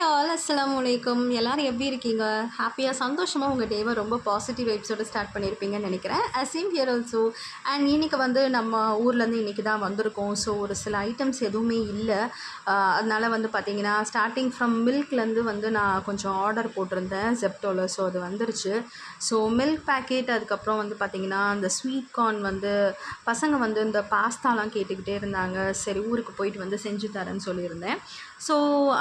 All அஸ்ஸலாமு அலைக்கும். எல்லாரும் எப்படி இருக்கீங்க? ஹாப்பியாக சந்தோஷமாக உங்கள் டேவை ரொம்ப பாசிட்டிவ் வைப்ஸோடு ஸ்டார்ட் பண்ணியிருப்பீங்கன்னு நினைக்கிறேன். Same here also. அண்ட் இன்றைக்கி வந்து நம்ம ஊர்லேருந்து இன்றைக்கி தான் வந்திருக்கோம். ஸோ ஒரு சில ஐட்டம்ஸ் எதுவுமே இல்லை. அதனால் வந்து பார்த்திங்கன்னா ஸ்டார்டிங் ஃப்ரம் மில்க்லேருந்து வந்து நான் கொஞ்சம் ஆர்டர் போட்டிருந்தேன் ஜெப்டோவில். ஸோ அது வந்துருச்சு. ஸோ மில்க் பேக்கெட், அதுக்கப்புறம் வந்து பார்த்திங்கன்னா அந்த ஸ்வீட் கார்ன் வந்து பசங்க வந்து இந்த பாஸ்தாலாம் கேட்டுக்கிட்டே இருந்தாங்க. சரி ஊருக்கு போயிட்டு வந்து செஞ்சு தரேன்னு சொல்லியிருந்தேன். ஸோ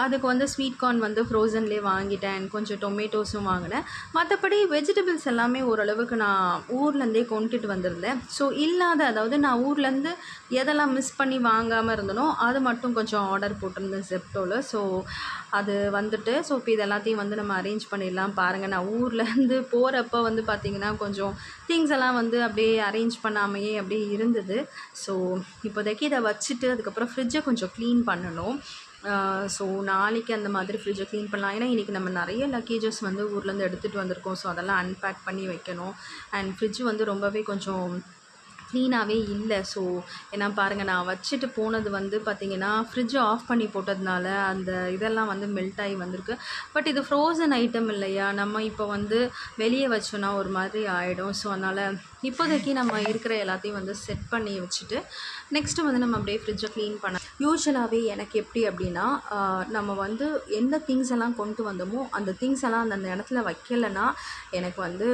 அதுக்கு வந்து ஸ்வீட் கார்ன் வந்து ஃப்ரோசன்லேயே வாங்கிட்டேன். கொஞ்சம் டொமேட்டோஸும் வாங்கினேன். மற்றபடி வெஜிடபிள்ஸ் எல்லாமே ஓரளவுக்கு நான் ஊர்லேருந்தே கொண்டுட்டு வந்திருந்தேன். ஸோ அதாவது நான் ஊர்லேருந்து எதெல்லாம் மிஸ் பண்ணி வாங்காமல் இருந்தனோ அது மட்டும் கொஞ்சம் ஆர்டர் போட்டிருந்தேன் ஜெப்டோவில். ஸோ அது வந்துட்டு இப்போ இது எல்லாத்தையும் வந்து நம்ம அரேஞ்ச் பண்ணிடலாம். பாருங்கள், நான் ஊர்லேருந்து போகிறப்ப வந்து பார்த்திங்கன்னா கொஞ்சம் திங்ஸ் எல்லாம் வந்து அப்படியே அரேஞ்ச் பண்ணாமையே அப்படியே இருந்தது. ஸோ இப்போதைக்கு இதை வச்சுட்டு அதுக்கப்புறம் ஃப்ரிட்ஜை கொஞ்சம் க்ளீன் பண்ணணும். ஸோ நாளைக்கு அந்த மாதிரி ஃப்ரிட்ஜை க்ளீன் பண்ணலாம். ஏன்னா இன்றைக்கி நம்ம நிறைய லக்கேஜஸ் வந்து ஊர்லேருந்து எடுத்துகிட்டு வந்திருக்கோம். ஸோ அதெல்லாம் அன்பேக் பண்ணி வைக்கணும். அண்ட் ஃப்ரிட்ஜ் வந்து ரொம்பவே கொஞ்சம் க்ளீனாகவே இல்லை. ஸோ ஏன்னா பாருங்கள், நான் வச்சுட்டு போனது வந்து பார்த்திங்கன்னா ஃப்ரிட்ஜை ஆஃப் பண்ணி போட்டதுனால அந்த இதெல்லாம் வந்து மெல்ட் ஆகி வந்திருக்கு. பட் இது ஃப்ரோசன் ஐட்டம் இல்லையா, நம்ம இப்போ வந்து வெளியே வச்சோன்னா ஒரு மாதிரி ஆகிடும். ஸோ அதனால் இப்போதைக்கு நம்ம இருக்கிற எல்லாத்தையும் வந்து செட் பண்ணி வச்சுட்டு நெக்ஸ்ட்டு வந்து நம்ம அப்படியே ஃப்ரிட்ஜை க்ளீன் பண்ண. யூஸ்வலாகவே எனக்கு எப்படி அப்படின்னா, நம்ம வந்து எந்த திங்ஸ் எல்லாம் கொண்டு வந்தோமோ அந்த திங்ஸ் எல்லாம் அந்தந்த இடத்துல வைக்கலைன்னா எனக்கு வந்து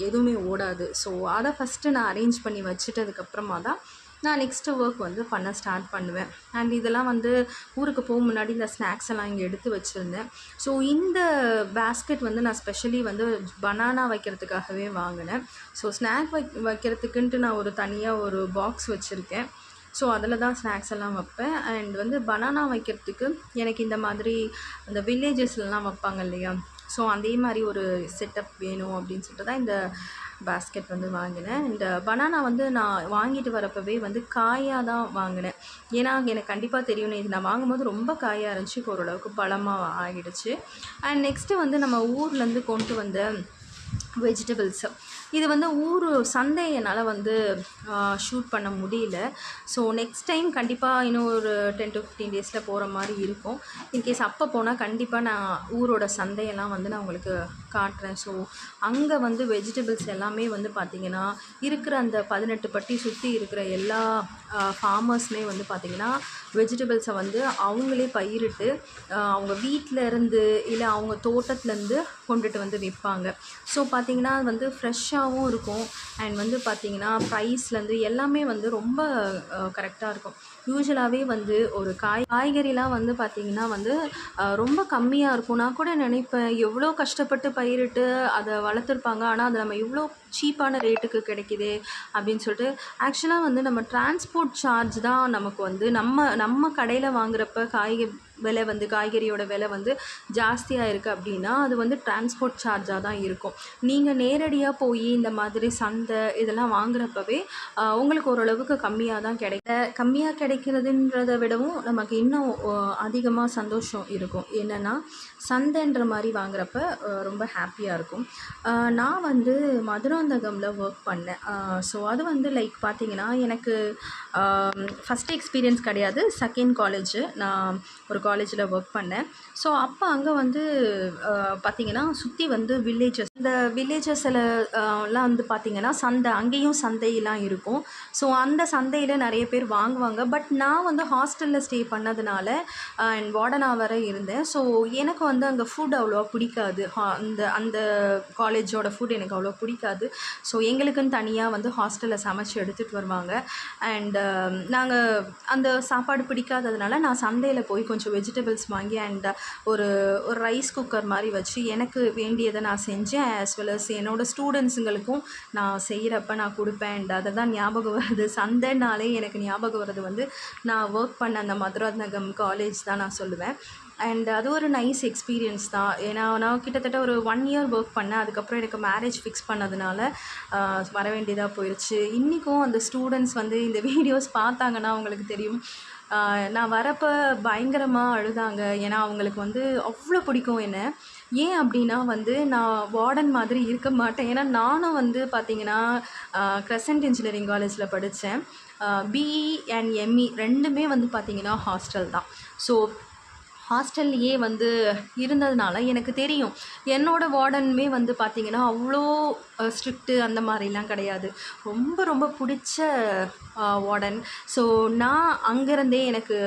எதுவுமே ஓடாது. ஸோ அதை ஃபஸ்ட்டு நான் அரேஞ்ச் பண்ணி வச்சுட்டு அதுக்கப்புறமா தான் நான் நெக்ஸ்ட்டு ஒர்க் வந்து பண்ண ஸ்டார்ட் பண்ணுவேன். அண்ட் இதெல்லாம் வந்து ஊருக்கு போக முன்னாடி இந்த ஸ்நாக்ஸ் எல்லாம் இங்கே எடுத்து வச்சுருந்தேன். ஸோ இந்த பேஸ்கெட் வந்து நான் ஸ்பெஷலி வந்து பனானா வைக்கிறதுக்காகவே வாங்கினேன். ஸோ ஸ்நாக் வைக்கிறதுக்குன்ட்டு நான் ஒரு தனியாக ஒரு பாக்ஸ் வச்சுருக்கேன். ஸோ அதில் தான் ஸ்நாக்ஸ் எல்லாம் வைப்பேன். அண்ட் வந்து பனானா வைக்கிறதுக்கு எனக்கு இந்த மாதிரி அந்த வில்லேஜஸ்லாம் வைப்பாங்க இல்லையா, ஸோ அதே மாதிரி ஒரு செட்டப் வேணும் அப்படின்னு சொல்லிட்டு தான் இந்த பேஸ்கெட் வந்து வாங்கினேன். இந்த பனானா வந்து நான் வாங்கிட்டு வரப்பவே வந்து காயாக தான் வாங்கினேன். ஏன்னா எனக்கு கண்டிப்பாக தெரியணும், இது நான் வாங்கும்போது ரொம்ப காயாக இருந்துச்சு, இப்போ ஓரளவுக்கு பழமாக ஆகிடுச்சு. அண்ட் நெக்ஸ்ட்டு வந்து நம்ம ஊர்லேருந்து கொண்டு வந்த வெஜிடபிள்ஸு, இது வந்து ஊர் சந்தை என்னால் வந்து ஷூட் பண்ண முடியல. ஸோ நெக்ஸ்ட் டைம் கண்டிப்பாக இன்னும் ஒரு 10 to 15 டேஸில் போகிற மாதிரி இருக்கும். இன்கேஸ் அப்போ போனால் கண்டிப்பாக நான் ஊரோட சந்தையெல்லாம் வந்து நான் உங்களுக்கு காட்டுறேன். ஸோ அங்கே வந்து வெஜிடபிள்ஸ் எல்லாமே வந்து பார்த்திங்கன்னா இருக்கிற அந்த 18 பட்டி சுற்றி இருக்கிற எல்லா ஃபார்மர்ஸுமே வந்து பார்த்திங்கன்னா வெஜிடபிள்ஸை வந்து அவங்களே பயிரிட்டு அவங்க வீட்டில் இருந்து இல்லை அவங்க தோட்டத்துலேருந்து கொண்டுட்டு வந்து விற்பாங்க. ஸோ பார்த்திங்கன்னா வந்து ஃப்ரெஷ்ஷாகவும் இருக்கும். அண்ட் வந்து பார்த்திங்கன்னா ப்ரைஸ்லேருந்து எல்லாமே வந்து ரொம்ப கரெக்டாக இருக்கும். யூஸ்வலாகவே வந்து ஒரு காய்கறிலாம் வந்து பார்த்திங்கன்னா வந்து ரொம்ப கம்மியாக இருக்கும். நான் கூட நினைப்பேன், எவ்வளோ கஷ்டப்பட்டு பயிரிட்டு அதை வளர்த்துருப்பாங்க, ஆனால் அது நம்ம இவ்வளோ சீப்பான ரேட்டுக்கு கிடைக்கிதே அப்படின்னு சொல்லிட்டு. ஆக்சுவலாக வந்து நம்ம டிரான்ஸ்போர்ட் சார்ஜ் தான் நமக்கு வந்து நம்ம கடையில் வாங்குகிறப்ப காய்கறியோட விலை வந்து ஜாஸ்தியாக இருக்குது அப்படின்னா அது வந்து டிரான்ஸ்போர்ட் சார்ஜாக தான் இருக்கும். நீங்கள் நேரடியாக போய் இந்த மாதிரி சந்தை இதெல்லாம் வாங்குகிறப்பவே உங்களுக்கு ஓரளவுக்கு கம்மியாக தான் கம்மியாக கிடைக்கிறதுன்றதை விடவும் நமக்கு இன்னும் அதிகமாக சந்தோஷம் இருக்கும். என்னென்னா சந்தைன்ற மாதிரி வாங்குகிறப்ப ரொம்ப ஹாப்பியாக இருக்கும். நான் வந்து மதுராந்தகமில் ஒர்க் பண்ணேன். ஸோ அது வந்து லைக் பார்த்திங்கன்னா எனக்கு ஃபஸ்ட் எக்ஸ்பீரியன்ஸ் கிடையாது, செகண்ட் காலேஜு. நான் ஒரு காலேஜில் ஒர்க் பண்ணேன். ஸோ அப்போ அங்கே வந்து பார்த்திங்கன்னா சுற்றி வந்து இந்த வில்லேஜஸில் எல்லாம் வந்து பார்த்திங்கன்னா அங்கேயும் சந்தையெல்லாம் இருக்கும். ஸோ அந்த சந்தையில் நிறைய பேர் வாங்குவாங்க. பட் நான் வந்து ஹாஸ்டலில் ஸ்டே பண்ணதுனால அண்ட் வார்டனாக வர இருந்தேன். ஸோ எனக்கு வந்து அங்கே ஃபுட் அவ்வளோவா பிடிக்காது. அந்த காலேஜோட ஃபுட் எனக்கு அவ்வளோ பிடிக்காது. ஸோ எங்களுக்குன்னு தனியாக வந்து ஹாஸ்டலில் சமைச்சு எடுத்துகிட்டு வருவாங்க. அண்ட் நாங்கள் அந்த சாப்பாடு பிடிக்காததுனால நான் சந்தையில் போய் கொஞ்சம் வெஜிடபிள்ஸ் வாங்கி அண்ட் ஒரு ரைஸ் குக்கர் மாதிரி வச்சு எனக்கு வேண்டியதை நான் செஞ்சேன். ஆஸ் வெல் அஸ் என்னோடய ஸ்டூடெண்ட்ஸுங்களுக்கும் நான் செய்கிறப்ப நான் கொடுப்பேன். அண்ட் அதை தான் ஞாபகம் வருது. சந்தைனாலே எனக்கு ஞாபகம் வருது வந்து நான் ஒர்க் பண்ண அந்த மதுராந்தகம் காலேஜ் தான் நான் சொல்லுவேன். அண்ட் அது ஒரு நைஸ் எக்ஸ்பீரியன்ஸ் தான். ஏன்னா நான் கிட்டத்தட்ட ஒரு 1 இயர் ஒர்க் பண்ணேன். அதுக்கப்புறம் எனக்கு மேரேஜ் ஃபிக்ஸ் பண்ணதுனால வர வேண்டியதாக போயிடுச்சு. இன்றைக்கும் அந்த ஸ்டூடெண்ட்ஸ் வந்து இந்த வீடியோஸ் பார்த்தாங்கன்னா அவங்களுக்கு தெரியும், நான் வரப்போ பயங்கரமாக அழுதாங்க. ஏன்னா அவங்களுக்கு வந்து அவ்வளோ பிடிக்கும் என்ன. ஏன் அப்படின்னா வந்து நான் வார்டன் மாதிரி இருக்க மாட்டேன். ஏன்னா நானும் வந்து பார்த்திங்கன்னா கிரசன்ட் இன்ஜினியரிங் காலேஜில் படித்தேன். பிஇ அண்ட் எம்இ ரெண்டுமே வந்து பார்த்திங்கன்னா ஹாஸ்டல் தான். ஸோ ஹாஸ்டல்லையே வந்து இருந்ததுனால எனக்கு தெரியும். என்னோடய வார்டனுமே வந்து பார்த்திங்கன்னா அவ்வளோ ஸ்ட்ரிக்ட்டு அந்த மாதிரிலாம் கிடையாது. ரொம்ப ரொம்ப பிடிச்ச வார்டன். ஸோ நான் அங்கேருந்தே எனக்கு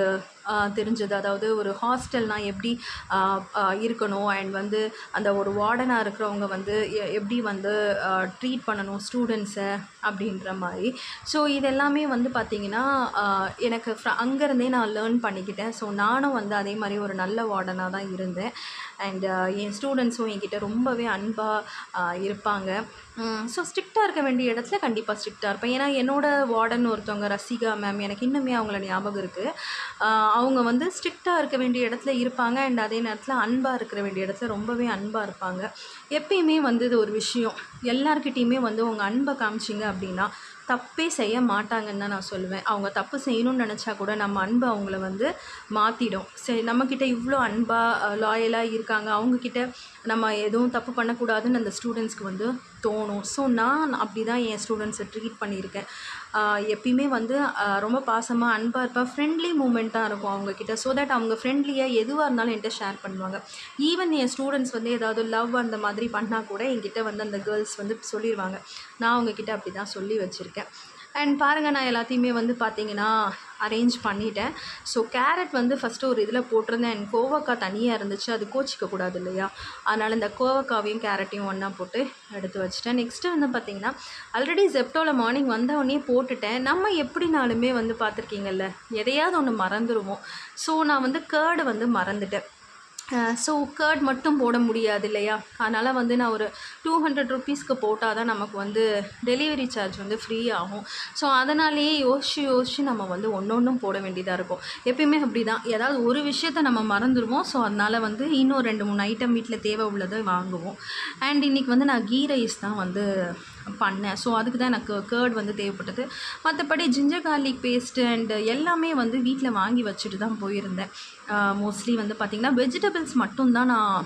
தெரிஞ்சது. அதாவது ஒரு ஹாஸ்டல்னால் எப்படி இருக்கணும் அண்ட் வந்து அந்த ஒரு வார்டனாக இருக்கிறவங்க வந்து எப்படி வந்து ட்ரீட் பண்ணணும் ஸ்டூடெண்ட்ஸை அப்படின்ற மாதிரி. ஸோ இதெல்லாமே வந்து பார்த்திங்கன்னா எனக்கு அங்கேருந்தே நான் லேர்ன் பண்ணிக்கிட்டேன். ஸோ நானும் வந்து அதே மாதிரி ஒரு நல்ல வார்டனாக தான் இருந்தேன். அண்ட் என் ஸ்டூடெண்ட்ஸும் என்கிட்ட ரொம்பவே அன்பாக இருப்பாங்க. ஸோ ஸ்ட்ரிக்டாக இருக்க வேண்டிய இடத்துல கண்டிப்பாக ஸ்ட்ரிக்டாக இருப்பேன். ஏன்னா என்னோடய வார்டன் ஒருத்தவங்க ரசிகா மேம், எனக்கு இன்னுமே அவங்கள ஞாபகம் இருக்குது. அவங்க வந்து ஸ்ட்ரிக்டாக இருக்க வேண்டிய இடத்துல இருப்பாங்க அண்ட் அதே நேரத்தில் அன்பாக இருக்கிற வேண்டிய இடத்துல ரொம்பவே அன்பாக இருப்பாங்க. எப்பயுமே வந்து இது ஒரு விஷயம், எல்லார்கிட்டேயுமே வந்து உங்கள் அன்பை காமிச்சிங்க அப்படின்னா தப்பே செய்ய மாட்டாங்கன்னு தான் நான் சொல்லுவேன். அவங்க தப்பு செய்யணும்னு நினச்சா கூட நம்ம அன்பு அவங்கள வந்து மாற்றிடும். சரி, நம்மக்கிட்ட இவ்வளோ அன்பாக லாயலாக இருக்காங்க, அவங்கக்கிட்ட நம்ம எதுவும் தப்பு பண்ணக்கூடாதுன்னு அந்த ஸ்டூடெண்ட்ஸ்க்கு வந்து தோணும். ஸோ நான் அப்படி தான் என் ஸ்டூடெண்ட்ஸை ட்ரீட் பண்ணியிருக்கேன். எப்பயுமே வந்து ரொம்ப பாசமாக அன்பாக இருப்பேன். ஃப்ரெண்ட்லி மூமெண்ட்டாக இருக்கும் அவங்கக்கிட்ட. ஸோ தட் அவங்க ஃப்ரெண்ட்லியாக எதுவாக இருந்தாலும் என்கிட்ட ஷேர் பண்ணுவாங்க. ஈவன் என் ஸ்டூடெண்ட்ஸ் வந்து ஏதாவது லவ் அந்த மாதிரி பண்ணால் கூட என்கிட்ட வந்து அந்த கேர்ள்ஸ் வந்து சொல்லிடுவாங்க. நான் அவங்கக்கிட்ட அப்படி தான் சொல்லி வச்சுருக்கேன். அண்ட் பாருங்கள், நான் எல்லாத்தையுமே வந்து பார்த்திங்கன்னா அரேஞ்ச் பண்ணிட்டேன். ஸோ கேரட் வந்து ஃபஸ்ட்டு ஒரு இதில் போட்டிருந்தேன் அண்ட் கோவக்காய் தனியாக இருந்துச்சு, அது கோச்சிக்கக்கூடாது இல்லையா, அதனால் இந்த கோவக்காவையும் கேரட்டையும் ஒன்றா போட்டு எடுத்து வச்சுட்டேன். நெக்ஸ்ட்டு வந்து பார்த்திங்கன்னா ஆல்ரெடி ஜெப்டோவில் மார்னிங் வந்தவொடனே போட்டுட்டேன். நம்ம எப்படினாலுமே வந்து பார்த்துருக்கீங்கல்ல, எதையாவது ஒன்று மறந்துடுவோம். ஸோ நான் வந்து கேர்டு வந்து மறந்துட்டேன். ஸோ கர்ட் மட்டும் போட முடியாது இல்லையா, அதனால் வந்து நான் ஒரு 200 ருப்பீஸ்க்கு போட்டால் தான் நமக்கு வந்து டெலிவரி சார்ஜ் வந்து ஃப்ரீ ஆகும். ஸோ அதனாலேயே யோசித்து நம்ம வந்து ஒன்றும் போட வேண்டியதாக இருக்கும். எப்பயுமே அப்படி தான், ஏதாவது ஒரு விஷயத்தை நம்ம மறந்துடுவோம். ஸோ அதனால் வந்து இன்னும் 2-3 ஐட்டம் வீட்டில் தேவை உள்ளதை வாங்குவோம். அண்ட் இன்றைக்கி வந்து நான் கீ ரைஸ் தான் வந்து பண்ணேன். ஸோ அதுக்கு தான் எனக்கு கர்ட் வந்து தேவைப்பட்டது. மற்றபடி ஜிஞ்சர் கார்லிக் பேஸ்ட்டு அண்டு எல்லாமே வந்து வீட்டில் வாங்கி வச்சுட்டு தான் போயிருந்தேன். மோஸ்ட்லி வந்து பார்த்திங்கன்னா வெஜிடபிள்ஸ் மட்டும்தான் நான்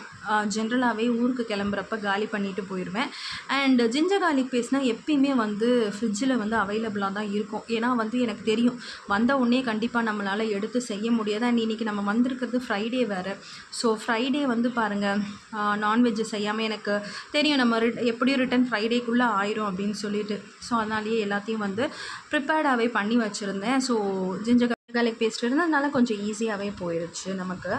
ஜென்ரலாகவே ஊருக்கு கிளம்புறப்ப காலி பண்ணிவிட்டு போயிடுவேன். அண்ட் ஜிஞ்சர் கார்லிக் பேஸ்ட்னால் எப்பயுமே வந்து ஃப்ரிட்ஜில் வந்து அவைலபிளாக தான் இருக்கும். ஏன்னா வந்து எனக்கு தெரியும், வந்த உடனே கண்டிப்பாக நம்மளால் எடுத்து செய்ய முடியாது. அண்ட் இன்றைக்கி நம்ம வந்திருக்கிறது ஃப்ரைடே வேறு. ஸோ ஃப்ரைடே வந்து பாருங்கள், நான்வெஜ்ஜு செய்யாமல் எனக்கு தெரியும் நம்ம எப்படியும் ரிட்டன் ஃப்ரைடேக்குள்ளே ஆயிரும் அப்படின்னு சொல்லிட்டு. ஸோ அதனாலேயே எல்லாத்தையும் வந்து ப்ரிப்பேர்டாகவே பண்ணி வச்சுருந்தேன். ஸோ ஜிஞ்சர் கார்லிக் பேஸ்ட் இருந்ததுனால கொஞ்சம் ஈஸியாகவே போயிடுச்சு நமக்கு.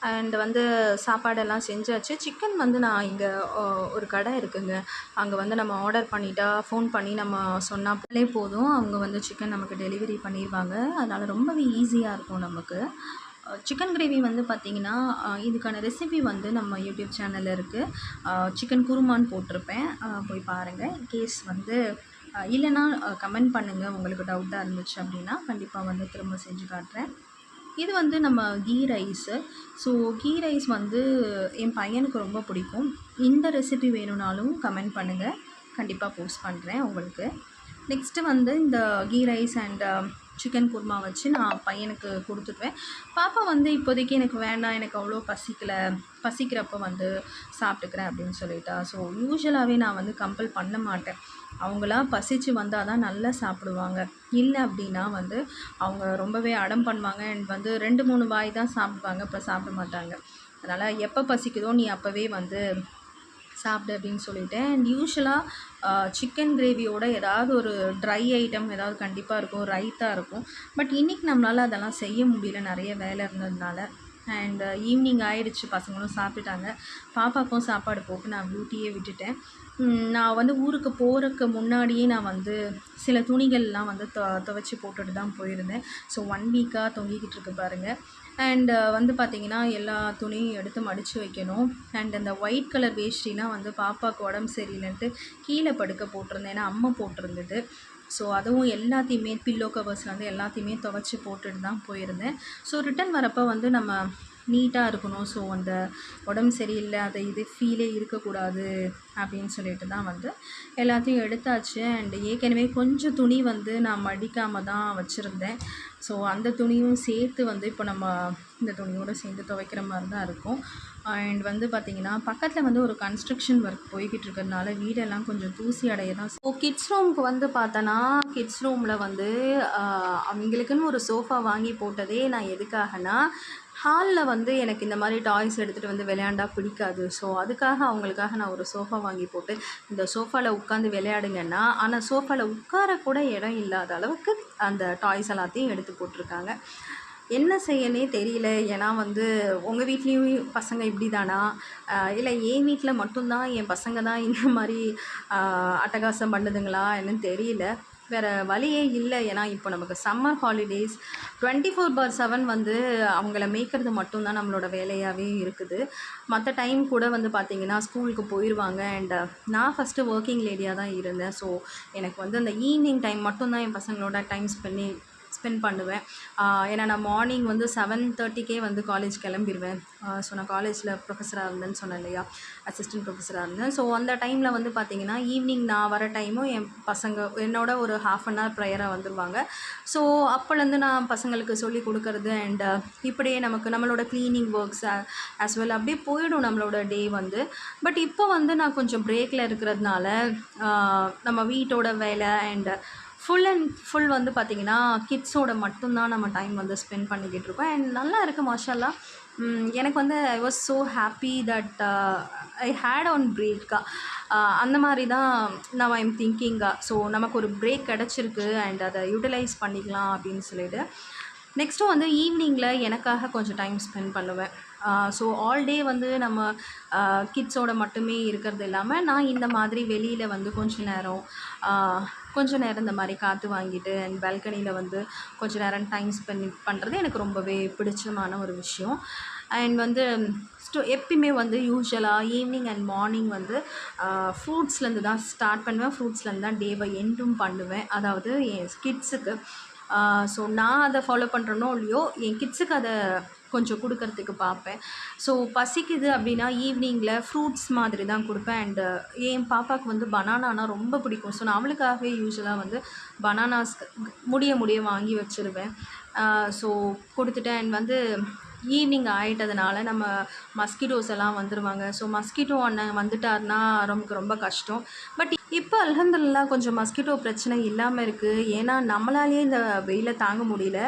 அண்ட் வந்து சாப்பாடெல்லாம் செஞ்சாச்சு. சிக்கன் வந்து நான் இங்கே ஒரு கடை இருக்குங்க, அங்கே வந்து நம்ம ஆர்டர் பண்ணிட்டா ஃபோன் பண்ணி நம்ம சொன்னாலே போதும், அவங்க வந்து சிக்கன் நமக்கு டெலிவரி பண்ணிடுவாங்க. அதனால் ரொம்பவே ஈஸியாக இருக்கும் நமக்கு. சிக்கன் கிரேவி வந்து பார்த்திங்கன்னா இதுக்கான ரெசிபி வந்து நம்ம யூடியூப் சேனலில் இருக்குது. சிக்கன் குருமான்னு போட்டிருப்பேன், போய் பாருங்கள். இன்கேஸ் வந்து இல்லைன்னா கமெண்ட் பண்ணுங்கள், உங்களுக்கு டவுட்டாக இருந்துச்சு அப்படின்னா கண்டிப்பாக வந்து திரும்ப செஞ்சு காட்டுறேன். இது வந்து நம்ம ghee rice. So ghee rice வந்து என் பையனுக்கு ரொம்ப பிடிக்கும். இந்த ரெசிபி வேணும்னாலும் கமெண்ட் பண்ணுங்கள், கண்டிப்பாக போஸ்ட் பண்ணுறேன் உங்களுக்கு. நெக்ஸ்ட்டு வந்து இந்த ghee rice and chicken kurma வச்சு நான் பையனுக்கு கொடுத்துடுவேன். பாப்பா வந்து இப்போதைக்கு எனக்கு வேண்டாம், எனக்கு அவ்வளோ பசிக்கிறப்ப வந்து சாப்பிட்டுக்கிறேன் அப்படின்னு சொல்லிட்டா. ஸோ யூஸ்வலாகவே நான் வந்து கம்பல் பண்ண மாட்டேன். அவங்களா பசித்து வந்தால் தான் நல்லா சாப்பிடுவாங்க. இல்லை அப்படின்னா வந்து அவங்க ரொம்பவே அடம் பண்ணுவாங்க அண்ட் வந்து 2-3 வாய் தான் சாப்பிடுவாங்க, இப்போ சாப்பிட மாட்டாங்க. அதனால் எப்போ பசிக்குதோ நீ அப்போவே வந்து சாப்பிடு அப்படின்னு சொல்லிட்டேன். அண்ட் யூஸ்வலாக சிக்கன் கிரேவியோட ஏதாவது ஒரு ட்ரை ஐட்டம் ஏதாவது கண்டிப்பாக இருக்கும், ரைத்தா இருக்கும். பட் இன்றைக்கி நம்மளால் அதெல்லாம் செய்ய முடியல, நிறைய வேலை இருந்ததுனால. அண்ட் ஈவினிங் ஆகிடுச்சு, பசங்களும் சாப்பிட்டுட்டாங்க. பாப்பாவுக்கும் சாப்பாடு போட்டு நான் டியூட்டியே விட்டுட்டேன். நான் வந்து ஊருக்கு போகிறதுக்கு முன்னாடியே நான் வந்து சில துணிகள்லாம் வந்து துவைச்சி போட்டுட்டு தான் போயிருந்தேன். ஸோ 1 வீக்காக தொங்கிக்கிட்டு இருக்கு பாருங்கள். அண்டு வந்து பார்த்திங்கன்னா எல்லா துணியும் எடுத்து மடித்து வைக்கணும். அண்ட் அந்த ஒயிட் கலர் வேஷ்டிலாம் வந்து பாப்பாவுக்கு உடம்பு சரியில்லைன்ட்டு கீழே படுக்க போட்டிருந்தேன், ஏன்னா அம்மா போட்டிருந்தது. ஸோ அதுவும் எல்லாத்தையுமே பில்லோ கவர்ஸ்லேருந்து எல்லாத்தையுமே துவைச்சி போட்டுட்டு தான் போயிருந்தேன். ஸோ ரிட்டன் வரப்போ வந்து நம்ம நீட்டாக இருக்கணும். ஸோ அந்த உடம்பு சரியில்லை அதை இது ஃபீலே இருக்கக்கூடாது அப்படின்னு சொல்லிட்டு தான் வந்து எல்லாத்தையும் எடுத்தாச்சு. அண்ட் ஏற்கனவே கொஞ்சம் துணி வந்து நான் மடிக்காமல் தான் வச்சுருந்தேன். ஸோ அந்த துணியும் சேர்த்து வந்து இப்போ நம்ம இந்த துணியோடு சேர்ந்து துவைக்கிற மாதிரி தான் இருக்கும். அண்ட் வந்து பார்த்திங்கன்னா பக்கத்தில் வந்து ஒரு கன்ஸ்ட்ரக்ஷன் ஒர்க் போய்கிட்டு இருக்கிறதுனால வீடெல்லாம் கொஞ்சம் தூசி அடைய தான். ஸோ கிட்ஸ் ரூமுக்கு வந்து பார்த்தோன்னா கிட்ஸ் ரூமில் வந்து அவங்களுக்குன்னு ஒரு சோஃபா வாங்கி போட்டதே நான் எதுக்காகனா ஹாலில் வந்து எனக்கு இந்த மாதிரி டாய்ஸ் எடுத்துகிட்டு வந்து விளையாண்டா பிடிக்காது. ஸோ அதுக்காக அவங்களுக்காக நான் ஒரு சோஃபா வாங்கி போட்டு, இந்த சோஃபாவில் உட்காந்து விளையாடுங்கன்னா, ஆனால் சோஃபாவில் உட்கார கூட இடம் இல்லாத அளவுக்கு அந்த டாய்ஸ் எல்லாத்தையும் எடுத்து போட்டிருக்காங்க. என்ன செய்யனே தெரியல. ஏன்னா வந்து உங்கள் வீட்லேயும் பசங்க இப்படி தானா? இல்லை என் வீட்டில் மட்டும்தான் என் பசங்க தான் இந்த மாதிரி அட்டகாசம் பண்ணுதுங்களா என்னன்னு தெரியல. வேறு வழியே இல்லை. ஏன்னா இப்போ நமக்கு சம்மர் ஹாலிடேஸ் 24/7 வந்து அவங்கள மேய்க்கிறது மட்டும்தான் நம்மளோட வேலையாகவே இருக்குது. மற்ற டைம் கூட வந்து பார்த்திங்கன்னா ஸ்கூலுக்கு போயிடுவாங்க. அண்ட் நான் ஃபஸ்ட்டு ஒர்க்கிங் லேடியாக தான் இருந்தேன். ஸோ எனக்கு வந்து அந்த ஈவினிங் டைம் மட்டும்தான் என் பசங்களோட டைம் ஸ்பெண்ட் பண்ணுவேன். ஏன்னா நான் மார்னிங் வந்து 7:30க்கே வந்து காலேஜ் கிளம்பிடுவேன். ஸோ நான் காலேஜில் ப்ரொஃபஸராக இருந்தேன்னு சொன்னேன் இல்லையா, அசிஸ்டன்ட் ப்ரொஃபஸராக இருந்தேன். ஸோ அந்த டைமில் வந்து பார்த்திங்கன்னா ஈவினிங் நான் வர டைமும் என் பசங்க என்னோட ஒரு 1/2 hour ப்ரையராக வந்துடுவாங்க. ஸோ அப்போலேருந்து நான் பசங்களுக்கு சொல்லி கொடுக்கறது அண்ட் இப்படியே நம்மளோட க்ளீனிங் ஒர்க்ஸ் ஆஸ் வெல் அப்படியே போயிடும் நம்மளோட டே வந்து. பட் இப்போ வந்து நான் கொஞ்சம் பிரேக்கில் இருக்கிறதுனால நம்ம வீட்டோட வேலை அண்ட் ஃபுல் வந்து பார்த்திங்கன்னா கிட்ஸோட மட்டும்தான் நம்ம டைம் வந்து ஸ்பெண்ட் பண்ணிக்கிட்டு இருக்கோம். அண்ட் நல்லா இருக்குது மாஷாஅல்லாஹ். எனக்கு வந்து I was so happy that I had an பிரேக்கா. அந்த மாதிரி தான் நான் ஐம் திங்கிங்கா. ஸோ நமக்கு ஒரு பிரேக் கிடச்சிருக்கு அண்ட் அதை யூட்டிலைஸ் பண்ணிக்கலாம் அப்படின்னு சொல்லிட்டு நெக்ஸ்ட்டு வந்து ஈவினிங்கில் எனக்காக கொஞ்சம் டைம் ஸ்பெண்ட் பண்ணுவேன். ஸோ ஆல் டே வந்து நம்ம கிட்ஸோட மட்டுமே இருக்கிறது இல்லாமல் நான் இந்த மாதிரி வெளியில் வந்து கொஞ்ச நேரம் இந்த மாதிரி காற்று வாங்கிட்டு அண்ட் பால்கனியில் வந்து கொஞ்ச நேரம் டைம் ஸ்பெண்ட் பண்ணுறது எனக்கு ரொம்பவே பிடிச்சமான ஒரு விஷயம். அண்ட் வந்து எப்பயுமே வந்து யூஸ்வலாக ஈவினிங் அண்ட் மார்னிங் வந்து ஃப்ரூட்ஸ்லேருந்து தான் ஸ்டார்ட் பண்ணுவேன். ஃப்ரூட்ஸ்லேருந்து தான் டேவை எண்டும் பண்ணுவேன். அதாவது என் கிட்ஸுக்கு ஸோ நான் அதை ஃபாலோ பண்ணுறேனோ இல்லையோ என் கிட்ஸுக்கு அதை கொஞ்சம் கொடுக்கறதுக்கு பார்ப்பேன். ஸோ பசிக்குது அப்படின்னா ஈவினிங்கில் ஃப்ரூட்ஸ் மாதிரி தான் கொடுப்பேன். அண்டு என் பாப்பாவுக்கு வந்து பனானானா ரொம்ப பிடிக்கும். ஸோ நான் அவளுக்காகவே யூஸ்வலாக வந்து பனானாஸ் முடிய வாங்கி வச்சுருவேன். ஸோ கொடுத்துட்டேன். அண்ட் வந்து ஈவினிங் ஆகிட்டதுனால நம்ம மஸ்கிட்டோஸ் எல்லாம் வந்துடுவாங்க. ஸோ மஸ்கிட்டோ அண்ணன் வந்துட்டார்னா நமக்கு ரொம்ப கஷ்டம். பட் இப்போ அல்ஹம்துலில்லாஹ் கொஞ்சம் மஸ்கிட்டோ பிரச்சனை இல்லாமல் இருக்குது. ஏன்னா நம்மளாலேயே இந்த வெயிலை தாங்க முடியல.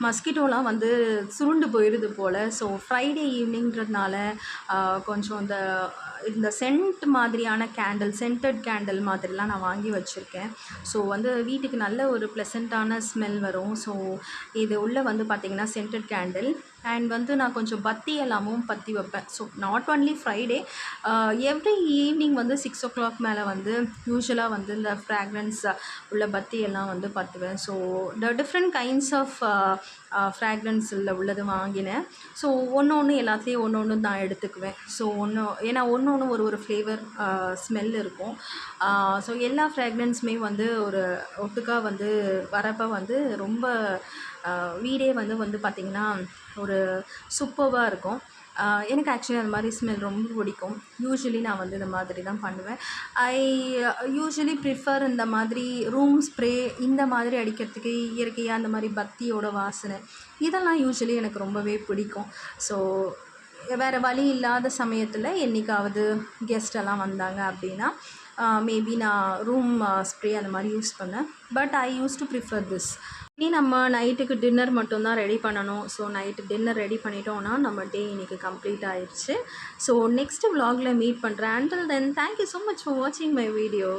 மஸ்கிட்டோலாம் வந்து சுருண்டு போயிடுது போல். ஸோ ஃப்ரைடே ஈவினிங்கிறதுனால கொஞ்சம் இந்த சென்ட் மாதிரியான சென்டட் கேண்டில் மாதிரிலாம் நான் வாங்கி வச்சுருக்கேன். ஸோ வந்து வீட்டுக்கு நல்ல ஒரு ப்ளசண்ட்டான ஸ்மெல் வரும். ஸோ இது உள்ளே வந்து பார்த்திங்கன்னா சென்டட் கேண்டில் அண்ட் வந்து நான் கொஞ்சம் பத்தி எல்லாமும் பற்றி வைப்பேன். So not only Friday, every evening வந்து 6 o'clock மேலே வந்து யூஸ்வலாக வந்து இந்த ஃப்ராக்ரன்ஸ் உள்ள பத்தி எல்லாம் வந்து பற்றுவேன். ஸோ டிஃப்ரெண்ட் கைண்ட்ஸ் ஆஃப் ஃப்ராக்ரன்ஸில் உள்ளது வாங்கினேன். ஸோ ஒன்று எல்லாத்துலேயும் ஒன்று நான் எடுத்துக்குவேன். ஸோ ஏன்னா ஒன்று ஒரு ஃப்ளேவர் ஸ்மெல் இருக்கும். ஸோ எல்லா ஃப்ராக்ரன்ஸுமே வந்து ஒரு ஒட்டுக்கா வந்து வரப்போ வந்து ரொம்ப வீடே வந்து பார்த்திங்கன்னா ஒரு சூப்பர்வாக இருக்கும். எனக்கு ஆக்சுவலி அந்த மாதிரி ஸ்மெல் ரொம்ப பிடிக்கும். யூஸ்வலி நான் வந்து இந்த மாதிரி தான் பண்ணுவேன். ஐ யூஸ்வலி ப்ரிஃபர் இந்த மாதிரி ரூம் ஸ்ப்ரே இந்த மாதிரி அடிக்கிறதுக்கு இயற்கையாக அந்த மாதிரி பத்தியோட வாசனை இதெல்லாம் யூஸ்வலி எனக்கு ரொம்பவே பிடிக்கும். ஸோ வேறு வழி இல்லாத சமயத்தில் என்றைக்காவது கெஸ்டெல்லாம் வந்தாங்க அப்படின்னா மேபி நான் ரூம் ஸ்ப்ரே அந்த மாதிரி யூஸ் பண்ணேன். But I use to prefer this. இனி நம்ம நைட்டுக்கு டின்னர் மட்டும்தான் ரெடி பண்ணணும். ஸோ நைட்டு டின்னர் ரெடி பண்ணிட்டோன்னா நம்ம டே இன்றைக்கி கம்ப்ளீட் ஆயிடுச்சு. ஸோ நெக்ஸ்ட் vlogல மீட் பண்ணுறேன். Until then, thank you so much for watching my video.